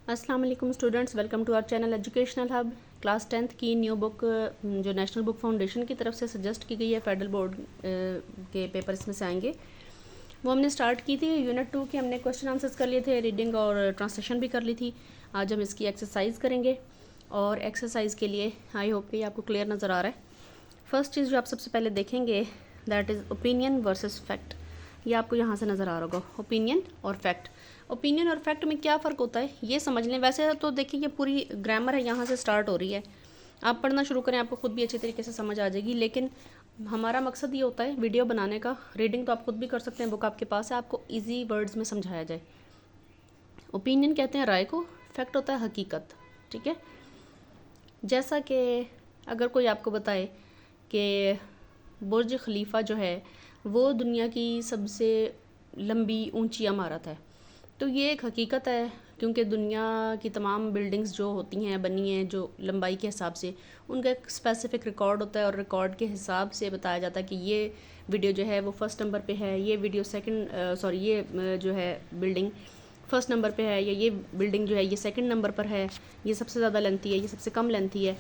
अस्सलाम वालेकुम students, welcome to our channel educational hub. Class 10th की न्यू बुक जो नेशनल बुक फाउंडेशन की तरफ से सजेस्ट की गई है, फेडरल बोर्ड के पेपर इसमें से आएंगे, वो हमने स्टार्ट की थी। यूनिट 2 के हमने क्वेश्चन आंसर्स कर लिए थे, रीडिंग और ट्रांसलेशन भी कर ली थी। आज हम इसकी एक्सरसाइज करेंगे और एक्सरसाइज के लिए आई होप कि आपको क्लियर नज़र आ रहा है। फर्स्ट चीज़ जो आप सबसे पहले देखेंगे that is opinion versus fact. ये आपको यहाँ से नज़र आ रहा होगा, ओपिनियन और फैक्ट। ओपिनियन और फैक्ट में क्या फ़र्क होता है ये समझ लें। वैसे तो देखिए ये पूरी ग्रामर है, यहाँ से स्टार्ट हो रही है, आप पढ़ना शुरू करें, आपको खुद भी अच्छी तरीके से समझ आ जाएगी। लेकिन हमारा मकसद ये होता है वीडियो बनाने का, रीडिंग तो आप खुद भी कर सकते हैं, बुक आपके पास है, आपको ईजी वर्ड्स में समझाया जाए। ओपिनियन कहते हैं राय को, फैक्ट होता है हकीकत। ठीक है, जैसा कि अगर कोई आपको बताए कि बुर्ज खलीफा जो है वो दुनिया की सबसे लंबी ऊंची इमारत है, तो ये एक हकीकत है, क्योंकि दुनिया की तमाम बिल्डिंग्स जो होती हैं बनी हैं जो लंबाई के हिसाब से, उनका एक स्पेसिफिक रिकॉर्ड होता है और रिकॉर्ड के हिसाब से बताया जाता है कि ये वीडियो जो है वो फर्स्ट नंबर पे है, ये वीडियो ये जो है बिल्डिंग फर्स्ट नंबर पे है, या ये बिल्डिंग जो है ये सेकंड नंबर पर है, ये सबसे ज़्यादा लेंथी है, ये सबसे कम लेंथी है।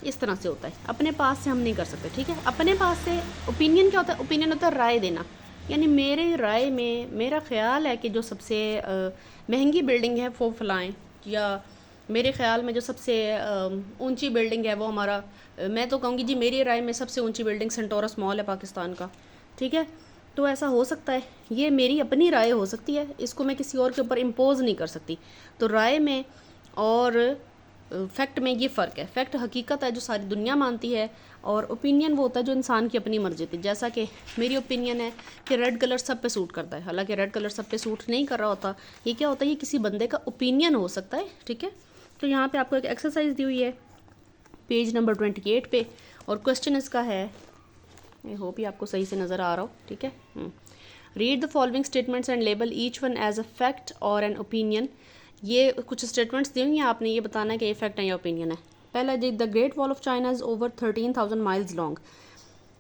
इस तरह से होता है। अपने पास से हम नहीं कर सकते। ठीक है, अपने पास से ओपिनियन क्या होता है? ओपिनियन होता है राय देना, यानी मेरे राय में मेरा ख्याल है कि जो सबसे महंगी बिल्डिंग है वो फलाएँ, या मेरे ख्याल में जो सबसे ऊंची बिल्डिंग है वो हमारा, मैं तो कहूँगी जी मेरी राय में सबसे ऊंची बिल्डिंग सेंटोरस मॉल है पाकिस्तान का। ठीक है, तो ऐसा हो सकता है, ये मेरी अपनी राय हो सकती है, इसको मैं किसी और के ऊपर इम्पोज नहीं कर सकती। तो राय में और फैक्ट में ये फ़र्क है। फैक्ट हकीकत है जो सारी दुनिया मानती है, और ओपिनियन वो होता है जो इंसान की अपनी मर्जी थी। जैसा कि मेरी ओपिनियन है कि रेड कलर सब पे सूट करता है, हालांकि रेड कलर सब पे सूट नहीं कर रहा होता। ये क्या होता है, ये किसी बंदे का ओपिनियन हो सकता है। ठीक है, तो यहाँ पे आपको एक एक्सरसाइज दी हुई है पेज नंबर 28 पे, और क्वेश्चन इसका है, आई होप ये आपको सही से नज़र आ रहा हो। ठीक है, read the following statements and label each one as a fact और एन ओपिनियन। ये कुछ स्टेटमेंट्स दी हुई हैं, आपने ये बताना है कि ये फैक्ट है या ओपिनियन है। पहला जी, the great wall of China is over 13,000 miles long.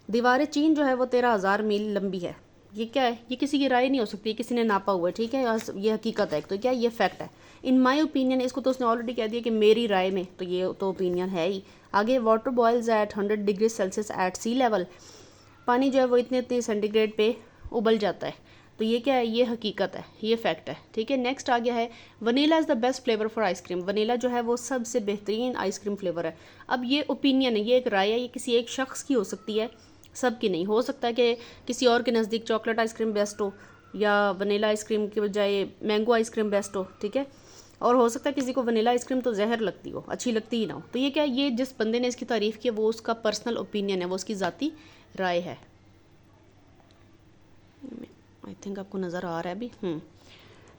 दीवार चीन जो है वो 13,000 मील लंबी है। ये क्या है? ये किसी की राय नहीं हो सकती, किसी ने नापा हुआ है। ठीक है, ये हकीकत है, तो क्या ये फैक्ट है। इन माई ओपिनियन, इसको तो उसने ऑलरेडी कह दिया कि मेरी राय में, तो ये तो ओपिनियन है ही। आगे, water boils at 100 degree Celsius at sea level. पानी जो है वो इतने सेंटीग्रेड पे उबल जाता है, तो ये क्या है? ये हकीकत है, ये फैक्ट है। ठीक है, नेक्स्ट आ गया है, vanilla is the best flavour for ice cream. Vanilla जो है वो सबसे बेहतरीन आइसक्रीम फ्लेवर है। अब ये ओपिनियन है, ये एक राय है, ये किसी एक शख्स की हो सकती है, सबकी नहीं। हो सकता है कि किसी और के नज़दीक चॉकलेट आइसक्रीम बेस्ट हो, या वनीला आइसक्रीम के बजाय मैंगो आइसक्रीम बेस्ट हो। ठीक है, और हो सकता है किसी को वनीला आइसक्रीम तो जहर लगती हो, अच्छी लगती ही ना हो। तो ये क्या है? ये जिस बंदे ने इसकी तारीफ़ की है वो उसका पर्सनल ओपिनियन है, वो उसकी ज़ाती राय है। आई थिंक आपको नज़र आ रहा है अभी।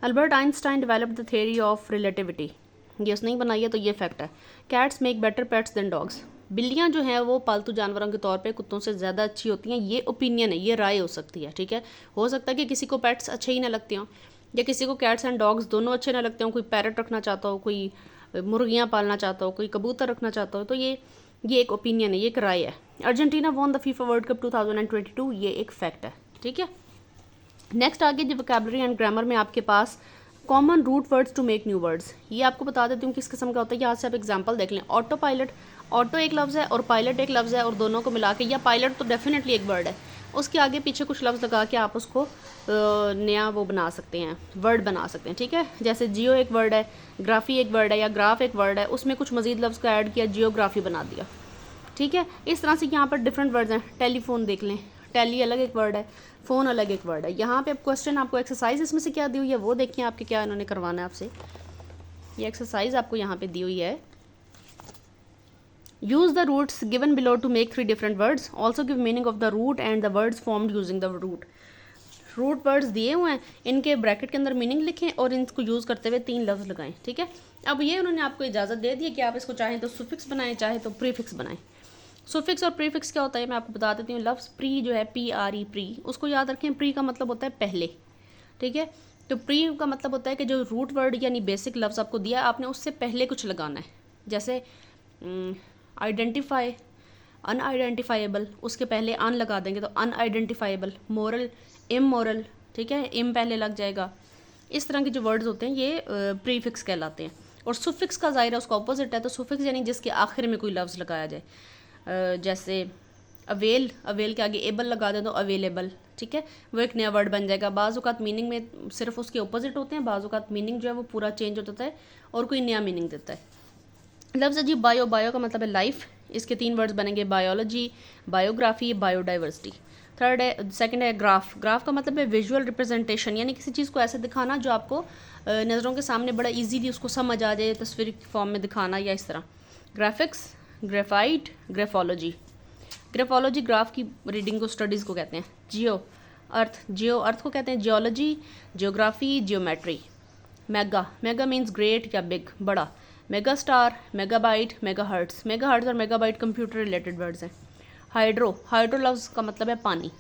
Albert Einstein developed the theory of relativity. ये उसने ही बनाई है, तो ये फैक्ट है। Cats make better pets than dogs. बिल्लियाँ जो हैं वो पालतू जानवरों के तौर पे कुत्तों से ज़्यादा अच्छी होती हैं। ये ओपिनियन है, ये राय हो सकती है। ठीक है, हो सकता है कि किसी को पेट्स अच्छे ही ना लगते हों, या किसी को कैट्स एंड डॉग्स दोनों अच्छे ना लगते हों। कोई पैरट रखना चाहता हो, कोई मुर्गियाँ पालना चाहता हो, कोई कबूतर रखना चाहता हो, तो ये एक ओपिनियन है, ये एक राय है। Argentina won the FIFA world cup 2022, ये एक फैक्ट है। ठीक है, नेक्स्ट आगे जो वोकैबुलरी एंड ग्रामर में आपके पास common root words to make new words, ये आपको बता देती हूँ किस किस्म का होता है। यहाँ से आप एग्जांपल देख लें। ऑटो पायलट, ऑटो एक लफ्ज़ है और पायलट एक लफ्ज़ है, और दोनों को मिला के, या पायलट तो डेफिनेटली एक वर्ड है, उसके आगे पीछे कुछ लफ्ज़ लगा के आप उसको नया वो बना सकते हैं, वर्ड बना सकते हैं। ठीक है, जैसे जियो एक वर्ड है, ग्राफी एक वर्ड है, या ग्राफ एक वर्ड है, उसमें कुछ मजीद लफ्ज़ का ऐड किया, जियोग्राफी बना दिया। ठीक है, इस तरह से यहाँ पर डिफरेंट वर्ड्स हैं। टेलीफोन देख लें, टेली अलग एक वर्ड है, फ़ोन अलग एक वर्ड है। यहाँ पे क्वेश्चन आपको एक्सरसाइज इसमें से क्या दी हुई है वो देखिए, आपके क्या इन्होंने करवाना है आपसे। ये एक्सरसाइज आपको यहाँ पे दी हुई है। Use the roots given below to make 3 different words, also give meaning of the root and the words formed using the root. Root words दिए हुए हैं, इनके ब्रैकेट के अंदर मीनिंग लिखें और इनको यूज़ करते हुए 3 लफ्ज़ लगाएं। ठीक है, अब ये उन्होंने आपको इजाज़त दे दी है कि आप इसको चाहें तो सुफिक्स बनाएं, चाहे तो प्रीफिक्स बनाएं। सुफिक्स और प्रीफिक्स क्या होता है मैं आपको बता देती हूँ। लफ्ज़ प्री जो है, PRE, प्री, उसको याद रखें। प्री का मतलब होता है पहले। ठीक है, तो प्री का मतलब होता है कि जो रूट वर्ड यानी बेसिक लफ्ज़ आपको दिया, आपने उससे पहले कुछ लगाना है। जैसे आइडेंटिफाई, अनआइडेंटिफाइबल, उसके पहले अन लगा देंगे तो अनआइडेंटिफाइबल। मोरल, इमोरल, ठीक है, इम पहले लग जाएगा। इस तरह के जो वर्ड्स होते हैं ये प्रीफिक्स कहलाते हैं। और सुफिक्स का ज़ाहिर है उसका ऑपोजिट है, तो सुफिक्स यानी जिसके आखिर में कोई लफ्ज़ लगाया जाए। जैसे अवेल, अवेल के आगे एबल लगा दें तो अवेलेबल, ठीक है, वो एक नया वर्ड बन जाएगा। बाज़ औक़ात मीनिंग में सिर्फ उसके ऑपोजिट होते हैं, बाज़ औक़ात मीनिंग जो है वो पूरा चेंज हो जाता है और कोई नया मीनिंग देता है। लफ्ज़ जी बायो, बायो का मतलब है लाइफ, इसके 3 वर्ड्स बनेंगे, बायोलॉजी, बायोग्राफी, बायोडाइवर्सिटी। थर्ड है, सेकंड है ग्राफ, ग्राफ का मतलब है विजुअल रिप्रेजेंटेशन, यानी किसी चीज़ को ऐसे दिखाना जो आपको नज़रों के सामने बड़ा इजीली उसको समझ आ जाए, तस्वीर की फॉर्म में दिखाना या इस तरह। Graphics, graphite, graphology. Graphology graph की रीडिंग को, स्टडीज़ को कहते हैं। जियो, अर्थ, जियो अर्थ को कहते हैं geology, geography, geometry. Mega, mega means great या बिग, बड़ा। Mega star, megabyte, megahertz, megahertz और मेगाबाइट कंप्यूटर रिलेटेड वर्ड्स हैं। हाइड्रो, हाइड्रो लफ्ज़ का मतलब है पानी।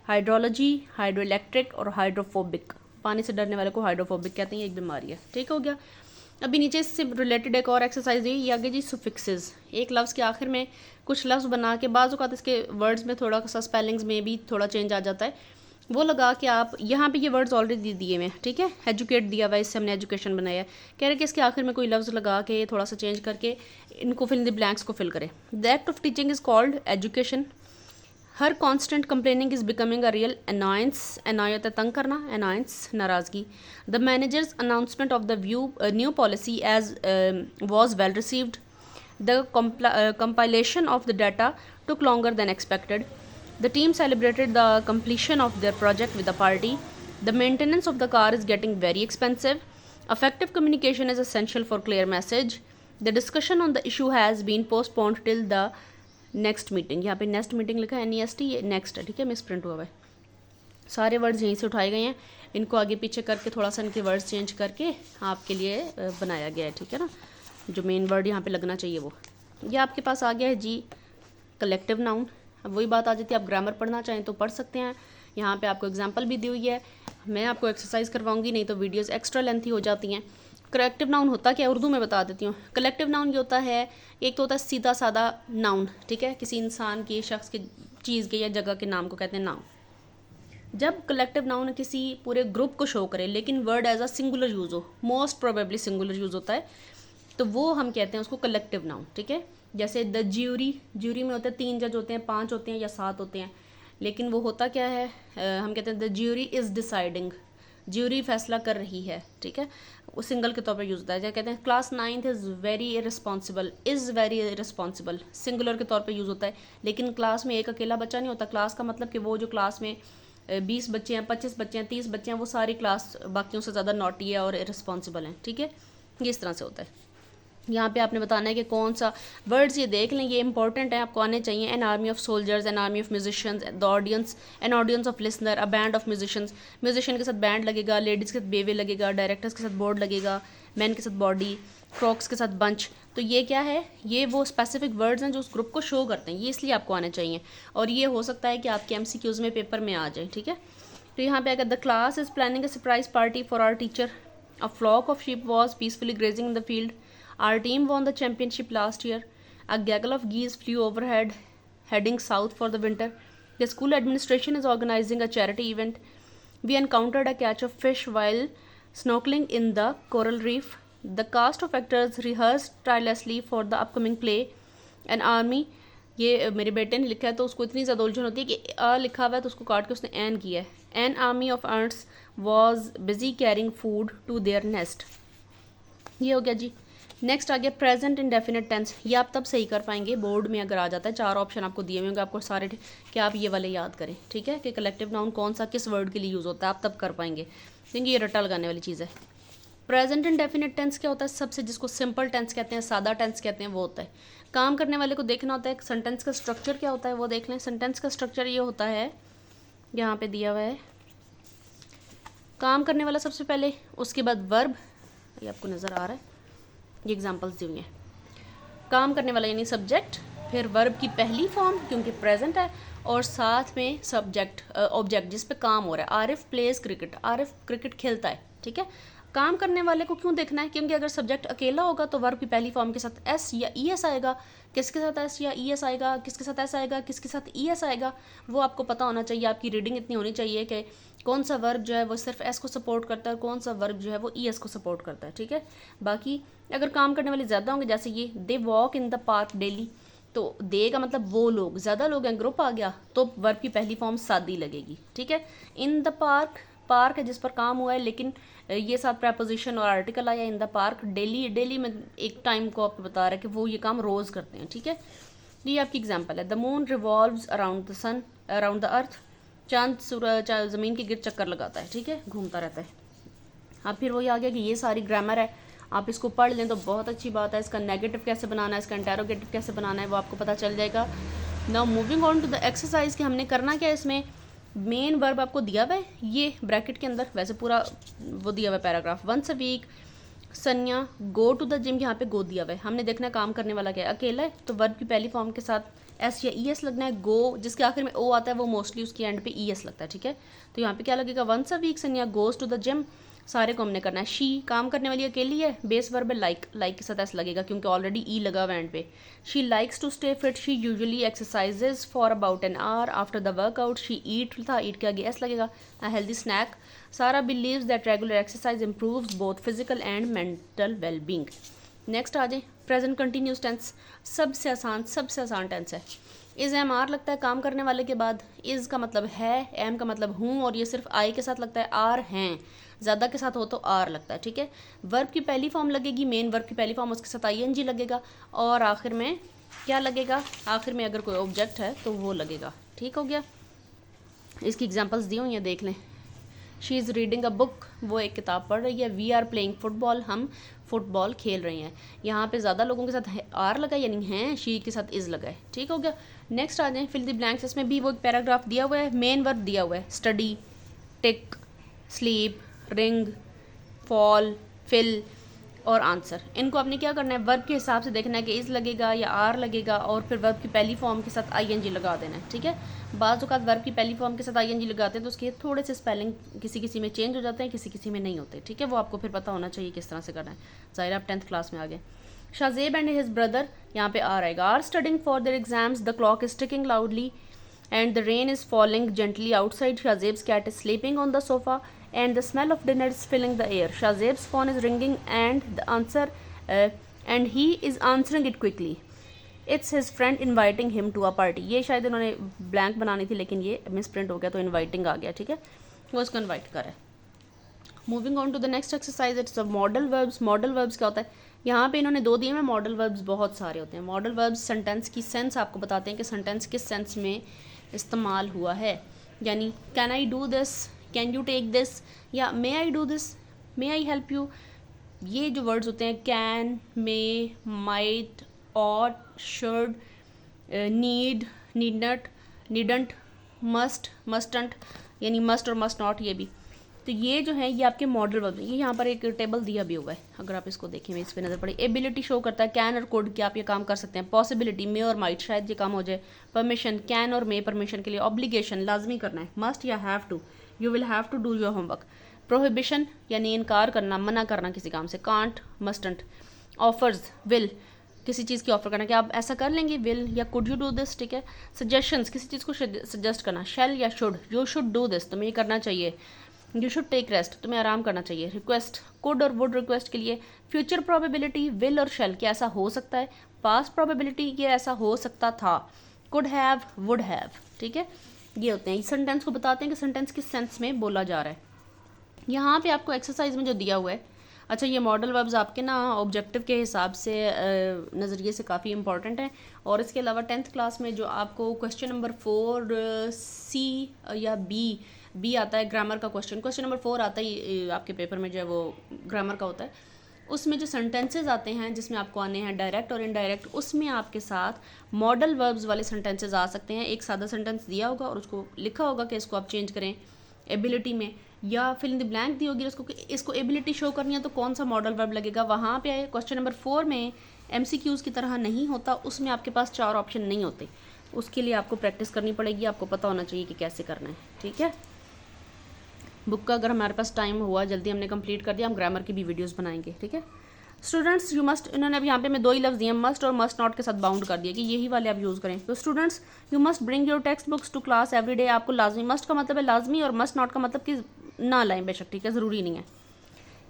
हाइड्रोलॉजी, हाइड्रो इलेक्ट्रिक और हाइड्रोफोबिक, पानी से डरने वाले को हाइड्रोफोबिक कहते हैं, ये एक बीमारी है। ठीक हो गया। अभी नीचे इससे रिलेटेड एक और एक्सरसाइज ये आगे जी, सुफिक्सेस, एक लफ्ज़ के आखिर में कुछ लफ्ज़ बना के, बाज़ औक़ात इसके वर्ड्स में थोड़ा सा स्पेलिंग्स में भी थोड़ा चेंज आ जाता है, वो लगा के आप यहाँ पे ये वर्ड्स ऑलरेडी दिए हुए हैं, ठीक है, एजुकेट दिया हुआ है, इससे हमने एजुकेशन बनाया है, कह रहे कि इसके आखिर में कोई लफ्ज़ लगा के थोड़ा सा चेंज करके इनको फिल इन द ब्लैंक्स को फिल करें। The act of teaching is called education. Her constant complaining is becoming a real annoyance, अनायत तंग करना, अनायंस नाराज़गी। The manager's announcement of the new policy as was well received. The compilation of the data took longer than expected. The team celebrated the completion of their project with a party. The maintenance of the car is getting very expensive. Effective communication is essential for clear message. The discussion on the issue has been postponed till the next meeting. यहाँ पे next meeting लिखा है NEST, ये next है, ठीक है, misprint हुआ है। सारे वर्ड्स यहीं से उठाए गए हैं, इनको आगे पीछे करके थोड़ा सा इनके वर्ड्स चेंज करके आपके लिए बनाया गया है, ठीक है ना। जो मेन वर्ड यहाँ पे लगना चाहिए वो ये आपके पास आ गया है जी, कलेक्टिव नाउन। अब वही बात आ जाती है, आप ग्रामर पढ़ना चाहें तो पढ़ सकते हैं, यहाँ पे आपको एग्जांपल भी दी हुई है, मैं आपको एक्सरसाइज करवाऊंगी, नहीं तो वीडियोस एक्स्ट्रा लेंथी हो जाती हैं। कलेक्टिव नाउन होता क्या है, उर्दू में बता देती हूँ। कलेक्टिव नाउन ये होता है, एक तो होता है सीधा सादा नाउन, ठीक है, किसी इंसान की, शख्स की, चीज़ के या जगह के नाम को कहते हैं नाउन। जब कलेक्टिव नाउन किसी पूरे ग्रुप को शो करे लेकिन word as a singular use हो, मोस्ट प्रोबेबली सिंगुलर यूज़ होता है, तो वो हम कहते हैं उसको कलेक्टिव नाउन, ठीक है। जैसे द ज्यूरी, ज्यूरी में होते हैं 3 जज होते हैं, 5 होते हैं या 7 होते हैं, लेकिन वो होता क्या है, हम कहते हैं the jury is deciding, jury फैसला कर रही है, ठीक है, वो सिंगल के तौर पर यूज़ होता है। जैसे कहते हैं class 9th is very irresponsible, is very irresponsible, singular के तौर पर यूज़ होता है, लेकिन क्लास में एक अकेला बच्चा नहीं होता। क्लास का मतलब कि वो जो क्लास में 20 बच्चे हैं, 25 बच्चे हैं, 30 बच्चे हैं, वो सारी क्लास बाकियों से ज़्यादा नॉटी है और इररिस्पॉन्सिबल हैं, ठीक है, ये इस तरह से होता है। यहाँ पे आपने बताना है कि कौन सा वर्ड्स, ये देख लें, ये इंपॉर्टेंट है, आपको आने चाहिए। An army of soldiers, an army of musicians, the audience, an audience of listener, a band of musicians, musician के साथ बैंड लगेगा, लेडीज़ के साथ बेवे लगेगा, डायरेक्टर्स के साथ बोर्ड लगेगा, मैन के साथ बॉडी, फ्रॉक्स के साथ बंच। तो ये क्या है, ये वो स्पेसिफिक वर्ड्स हैं जो उस ग्रुप को शो करते हैं, ये इसलिए आपको आने चाहिए, और ये हो सकता है कि आपके MCQs में पेपर में आ जाए, ठीक है। तो यहाँ पे अगर the class is planning a surprise party for our teacher, a flock of sheep was peacefully grazing in the field, our team won the championship last year, a gaggle of geese flew overhead heading south for the winter, the school administration is organizing a charity event, we encountered a catch of fish while snorkeling in the coral reef, the cast of actors rehearsed tirelessly for the upcoming play, an army, ये मेरे बेटे ने लिखा है तो उसको इतनी ज़्यादा उलझन होती है कि अ लिखा हुआ है तो उसको काट के उसने एन किया है। An army of ants was busy carrying food to their nest, ये हो गया जी। नेक्स्ट आ गया प्रेजेंट इंडेफिनिट टेंस, ये आप तब सही कर पाएंगे बोर्ड में अगर आ जाता है, 4 ऑप्शन आपको दिए हुए होंगे, आपको सारे कि आप ये वाले याद करें, ठीक है, कि कलेक्टिव नाउन कौन सा किस वर्ड के लिए यूज़ होता है, आप तब कर पाएंगे, क्योंकि ये रट्टा लगाने वाली चीज़ है। प्रेजेंट इंडेफिनिट टेंस क्या होता है, सबसे जिसको सिंपल टेंस कहते हैं, सादा टेंस कहते हैं, वो होता है। काम करने वाले को देखना होता है सेंटेंस का स्ट्रक्चर क्या होता है, वो देख लें। सेंटेंस का स्ट्रक्चर ये होता है, यहाँ पे दिया हुआ है, काम करने वाला सबसे पहले, उसके बाद वर्ब, ये आपको नज़र आ रहा है, ये एग्जांपल्स दी हुई हैं। काम करने वाला यानी सब्जेक्ट, फिर वर्ब की पहली फॉर्म क्योंकि प्रेजेंट है, और साथ में सब्जेक्ट ऑब्जेक्ट जिस पे काम हो रहा है। Arif pledge cricket, Arif cricket खेलता है, ठीक है, काम करने वाले को क्यों देखना है, क्योंकि अगर सब्जेक्ट अकेला होगा तो वर्ब की पहली फॉर्म के साथ एस या ई एस आएगा, किसके साथ एस या ई एस आएगा, किसके साथ एस आएगा, किसके साथ ई एस आएगा, वो आपको पता होना चाहिए। आपकी रीडिंग इतनी होनी चाहिए कि कौन सा वर्ब जो है वो सिर्फ एस को सपोर्ट करता है, कौन सा वर्ब जो है वो ई एस को सपोर्ट करता है, ठीक है। बाकी अगर काम करने वाले ज़्यादा होंगे, जैसे ये they walk in the park daily, तो दे का मतलब वो लोग, ज़्यादा लोग हैं, ग्रुप आ गया, तो वर्ब की पहली फॉर्म सादी लगेगी, ठीक है। इन द पार्क, पार्क है जिस पर काम हुआ है, लेकिन ये साथ प्रपोजिशन और आर्टिकल आया in the park. Daily, daily में एक टाइम को आपको बता रहा है कि वो ये काम रोज़ करते हैं, ठीक है। ये आपकी एग्जांपल है। The moon revolves around the sun, around the earth, चांद ज़मीन के गिर्द चक्कर लगाता है, ठीक है, घूमता रहता है। अब फिर वही आ गया कि ये सारी ग्रामर है, आप इसको पढ़ लें तो बहुत अच्छी बात है। इसका नेगेटिव कैसे बनाना है, इसका इंटेरोगेटिव कैसे बनाना है, वो आपको पता चल जाएगा। Now moving on to the exercise कि हमने करना क्या है। इसमें मेन वर्ब आपको दिया हुआ है ये ब्रैकेट के अंदर, वैसे पूरा वो दिया हुआ है paragraph. Once a week Sanya go to the gym, यहाँ पे गो दिया हुआ है। हमने देखना काम करने वाला क्या है, अकेला है, तो वर्ब की पहली फॉर्म के साथ एस या ई एस लगना है। गो जिसके आखिर में ओ आता है वो मोस्टली उसकी एंड पे ई एस लगता है, ठीक है। तो यहाँ पे क्या लगेगा, once a week Sanya goes to the gym, सारे को हमने करना है। शी काम करने वाली अकेली है, बेस वर्ब है लाइक, लाइक के साथ एस लगेगा क्योंकि ऑलरेडी ई लगा हुआ एंड पे। She likes to stay fit, she usually exercises for about an hour after the workout. She eat था, ईट के आगे एस लगेगा, a healthy snack. Sara believes that regular exercise improves both physical and mental wellbeing. Next आ जाए present continuous tense, सबसे आसान tense है। Is M R लगता है काम करने वाले के बाद। इज़ का मतलब है, एम का मतलब हूँ, और ये सिर्फ आई के साथ लगता है। आर हैं, ज़्यादा के साथ हो तो आर लगता है, ठीक है। वर्ब की पहली फॉर्म लगेगी, मेन वर्ब की पहली फॉर्म, उसके साथ आई एन जी लगेगा, और आखिर में क्या लगेगा, आखिर में अगर कोई ऑब्जेक्ट है तो वो लगेगा, ठीक हो गया। इसकी एग्जांपल्स दी हुई हैं, देख लें। She is reading a book, वो एक किताब पढ़ रही है। वी आर प्लेइंग फुटबॉल, हम फुटबॉल खेल रहे हैं। यहाँ पे ज़्यादा लोगों के साथ आर लगा यानी हैं, शी के साथ इज़ लगा है, ठीक हो गया। नेक्स्ट आ जाए फिल द ब्लैंक्स। इसमें भी वो एक पैराग्राफ दिया हुआ है, मेन वर्ब दिया हुआ है, स्टडी, टिक, स्लीप, रिंग, फॉल, फिल और आंसर। इनको आपने क्या करना है, वर्ब के हिसाब से देखना है कि इज़ लगेगा या आर लगेगा, और फिर वर्ब की पहली फॉर्म के साथ आई एन जी लगा देना है, ठीक है। बाज़ औक़ात वर्ब की पहली फॉर्म के साथ आई एन जी लगाते हैं तो उसके थोड़े से स्पेलिंग किसी में चेंज हो जाते हैं, किसी में नहीं होते, ठीक है। वो आपको फिर पता होना चाहिए किस तरह से करना है। ज़ाहिर आप 10th क्लास में आ गए। शाजेब एंड हिज ब्रदर, यहाँ पे आर आएगा। Are studying for their exams, the clock is ticking loudly and the rain is falling gently outside. Shazeb's cat is sleeping on the sofa and the smell of dinner is filling the air. Shazeb's phone is ringing and he is answering it quickly. It's his friend inviting him to a party. ये शायद इन्होंने blank बनानी थी लेकिन ये miss print हो गया तो इन्वाइटिंग आ गया, ठीक है। वो उसको इन्वाइट कर रहा है। Moving on to the next exercise, it's modal verbs. Modal verbs क्या होता है, यहाँ पे इन्होंने दो दिए हैं। मॉडल वर्ब्स बहुत सारे होते हैं। मॉडल वर्ब्स सेंटेंस की सेंस आपको बताते हैं कि सेंटेंस किस सेंस में इस्तेमाल हुआ है, यानी can I do this, can you take this, या may I do this, may I help you. ये जो वर्ड्स होते हैं can, may, might, ought, should, need, need not, needn't, must, mustn't, यानी मस्ट और मस्ट नॉट, ये भी। तो ये जो है ये आपके मॉडल वर्ब। ये यहाँ पर एक टेबल दिया भी हुआ है, अगर आप इसको देखें, इस पर नज़र पड़े। एबिलिटी शो करता है कैन और कुड कि आप ये काम कर सकते हैं। पॉसिबिलिटी मे और माइट, शायद ये काम हो जाए। परमिशन कैन और मे, परमिशन के लिए। ऑब्लिगेशन लाजमी करना है, मस्ट या have to, you will have to do your homework. Prohibition यानी इनकार करना, मना करना किसी काम से। Can't, mustn't. ऑफर्स, विल, किसी चीज़ की ऑफर करना कि आप ऐसा कर लेंगे, विल या कुड यू डू दिस, ठीक है। सजेशंस, किसी चीज़ को सजेस्ट करना। शेल या should, you should do this, तुम्हें ये करना चाहिए। यू शुड टेक रेस्ट, तुम्हें आराम करना चाहिए। रिक्वेस्ट, कुड और वुड रिक्वेस्ट के लिए। फ्यूचर प्रोबेबिलिटी, विल और शेल, क्या ऐसा हो सकता है। पास्ट प्रोबेबिलिटी, ये ऐसा हो सकता था। कुड हैव, वुड हैव, ठीक है। ये होते हैं, सेंटेंस को बताते हैं कि सेंटेंस किस सेंस में बोला जा रहा है। यहाँ पे आपको एक्सरसाइज में जो दिया हुआ है, अच्छा ये मॉडल वर्ब्स आपके ना ऑब्जेक्टिव के हिसाब से नज़रिए से काफ़ी इंपॉर्टेंट है। और इसके अलावा 10th क्लास में जो आपको क्वेश्चन नंबर 4 सी या बी आता है, ग्रामर का क्वेश्चन नंबर 4 आता है आपके पेपर में, जो है वो ग्रामर का होता है। उसमें जो सेंटेंसेस आते हैं जिसमें आपको आने हैं डायरेक्ट और इनडायरेक्ट, उसमें आपके साथ मॉडल वर्ब्स वाले सेंटेंसेस आ सकते हैं। एक सादा सेंटेंस दिया होगा और उसको लिखा होगा कि इसको आप चेंज करें एबिलिटी में, या फिल इन द ब्लैंक दी होगी, इसको एबिलिटी शो करनी है तो कौन सा मॉडल वर्ब लगेगा वहाँ पे आए। क्वेश्चन नंबर 4 में MCQs की तरह नहीं होता, उसमें आपके पास 4 ऑप्शन नहीं होते। उसके लिए आपको प्रैक्टिस करनी पड़ेगी, आपको पता होना चाहिए कि कैसे करना है, ठीक है। बुक का अगर हमारे पास टाइम हुआ, जल्दी हमने कंप्लीट कर दिया, हम ग्रामर की भी वीडियोस बनाएंगे, ठीक है। स्टूडेंट्स यू मस्ट, इन्होंने अब यहाँ पे मैं 2 ही लफ्ज़ दिए, मस्ट और मस्ट नॉट के साथ बाउंड कर दिया कि यही वाले आप यूज़ करें। तो students you must bring your text books to class every day. आपको लाजमी, मस्ट का मतलब है लाजमी और मस्ट नॉट का मतलब कि ना लाएं बेशक, ठीक है, ज़रूरी नहीं है।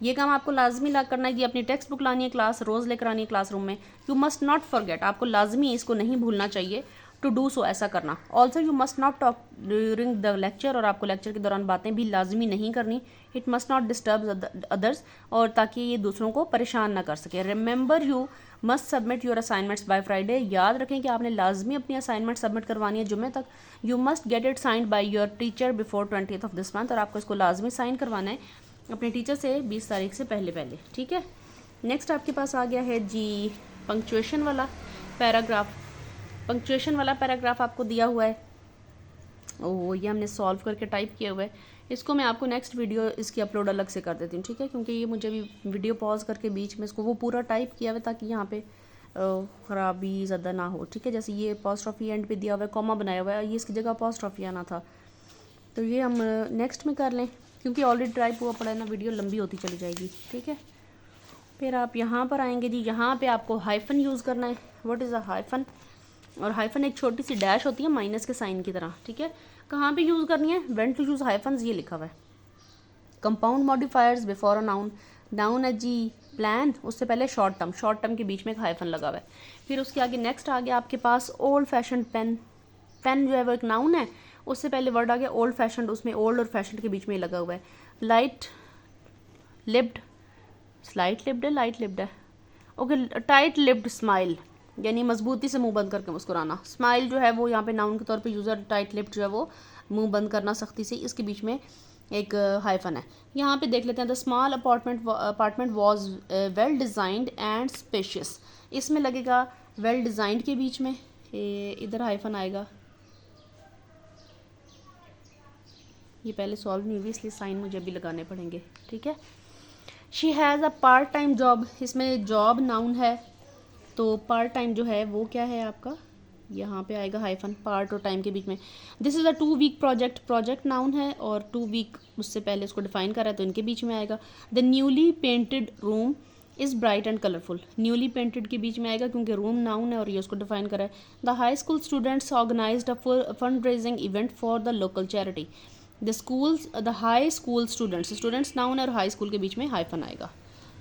ये काम आपको लाजमी ला करना है कि अपनी टेक्स्ट बुक लानी है, क्लास रोज़ लेकर आनी है क्लासरूम में। यू मस्ट नॉट फॉरगेट, आपको लाजमी इसको नहीं भूलना चाहिए, टू डू सो, ऐसा करना। Also you must not talk during the lecture, और आपको लेक्चर के दौरान बातें भी लाजमी नहीं करनी। It must not disturb others, और ताकि ये दूसरों को परेशान ना कर सके। Remember you must submit your assignments by Friday, याद रखें कि आपने लाजमी अपनी असाइनमेंट सबमिट करवानी है जुम्मे तक। You must get it signed by your teacher before 20th of this month, और आपको इसको लाजमी साइन करवाना है अपने टीचर से 20 तारीख से पहले, ठीक है। नेक्स्ट आपके पास आ गया है जी पंक्चुएशन वाला पैराग्राफ। पंक्चुएशन वाला पैराग्राफ आपको दिया हुआ है, ओह ये हमने सॉल्व करके टाइप किया हुआ है। इसको मैं आपको नेक्स्ट वीडियो इसकी अपलोड अलग से कर देती हूँ, ठीक है, क्योंकि ये मुझे भी वीडियो पॉज करके बीच में इसको वो पूरा टाइप किया हुआ है ताकि यहाँ पे ख़राबी ज़्यादा ना हो, ठीक है। जैसे ये अपॉस्ट्रोफी एंड पे दिया हुआ है, कॉमा बनाया हुआ है, ये इसकी जगह अपॉस्ट्रोफी आना था, तो ये हम नेक्स्ट में कर लें क्योंकि ऑलरेडी टाइप हुआ पड़ा है ना, वीडियो लंबी होती चली जाएगी, ठीक है। फिर आप यहाँ पर आएंगे जी, यहाँ पे आपको हाइफन यूज़ करना है। What is a hyphen? और हाइफन एक छोटी सी डैश होती है माइनस के साइन की तरह, ठीक है। कहाँ पे यूज़ करनी है? व्हेन टू यूज़ हाइफन्स, ये लिखा हुआ है। Compound modifiers before a noun, noun है जी प्लान, उससे पहले शॉर्ट टर्म के बीच में एक हाइफन लगा हुआ है। फिर उसके आगे नेक्स्ट आ गया आपके पास ओल्ड फैशन पेन। पेन जो है वो एक नाउन है, उससे पहले वर्ड आ गया ओल्ड फैशन, उसमें ओल्ड और फैशन के बीच में लगा हुआ है। लाइट लिप्ड, स्लाइट लिप्ड है, लाइट लिप्ड है, ओके। टाइट लिप्ड स्माइल, यानी मजबूती से मुंह बंद करके मुस्कुराना। स्माइल जो है वो यहाँ पे नाउन के तौर पे यूज़र, टाइट लिप्ड जो है वो मुंह बंद करना सख्ती से, इसके बीच में एक हाइफन है। यहाँ पे देख लेते हैं, the small apartment was well designed and spacious, इसमें लगेगा वेल डिज़ाइंड के बीच में इधर हाइफन आएगा। ये पहले सॉल्व नहीं हुई इसलिए साइन मुझे अभी लगाने पड़ेंगे, ठीक है। She has a part time job, इसमें जॉब नाउन है तो पार्ट टाइम जो है वो क्या है आपका, यहाँ पे आएगा हाइफन, पार्ट और टाइम के बीच में। This is a 2 week project, project noun है और 2 वीक उससे पहले उसको डिफाइन कर रहा है तो इनके बीच में आएगा। The newly painted room is bright and colourful, newly painted के बीच में आएगा क्योंकि रूम नाउन है और ये उसको डिफाइन कर रहा है। The high school students organised a fund raising event for the local charity. The high school students noun है और हाई स्कूल के बीच में हाइफन आएगा,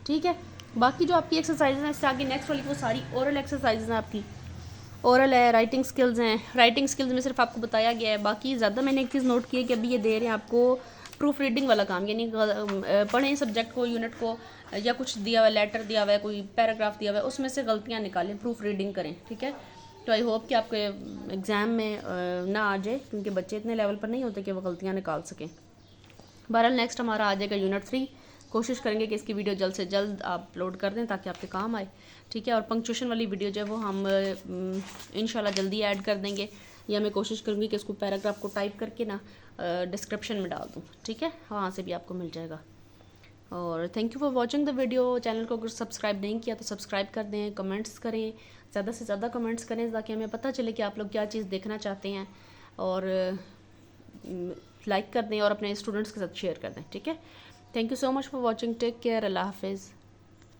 ठीक है। बाकी जो आपकी एक्सरसाइज हैं इससे आगे नेक्स्ट वाली वो सारी ओरल एक्सरसाइज हैं आपकी। ओरल है, राइटिंग स्किल्स हैं, राइटिंग स्किल्स में सिर्फ आपको बताया गया है। बाकी ज़्यादा मैंने एक चीज़ नोट की है कि अभी ये दे रहे हैं आपको प्रूफ रीडिंग वाला काम, यानी पढ़ें सब्जेक्ट को, यूनिट को, या कुछ दिया हुआ है, लेटर दिया हुआ है, कोई पैराग्राफ दिया हुआ है, उसमें से गलतियाँ निकालें, प्रूफ रीडिंग करें, ठीक है। तो आई होप कि आपके एग्ज़ाम में ना आ जाए क्योंकि बच्चे इतने लेवल पर नहीं होते कि वो गलतियाँ निकाल सकें। बहरहाल नेक्स्ट हमारा आ जाएगा यूनिट 3, कोशिश करेंगे कि इसकी वीडियो जल्द से जल्द आप अपलोड कर दें ताकि आपके काम आए, ठीक है। और पंक्चुएशन वाली वीडियो जो है वो हम इंशाल्लाह जल्दी ऐड कर देंगे, या मैं कोशिश करूँगी कि इसको पैराग्राफ को टाइप करके ना डिस्क्रिप्शन में डाल दूँ, ठीक है, वहाँ से भी आपको मिल जाएगा। और thank you for watching the video. Channel को अगर सब्सक्राइब नहीं किया तो सब्सक्राइब कर दें, कमेंट्स करें, ज़्यादा से ज़्यादा कमेंट्स करें ताकि हमें पता चले कि आप लोग क्या चीज़ देखना चाहते हैं, और लाइक कर दें और अपने स्टूडेंट्स के साथ शेयर कर दें, ठीक है। Thank you so much for watching, take care, Allah हाफिज़।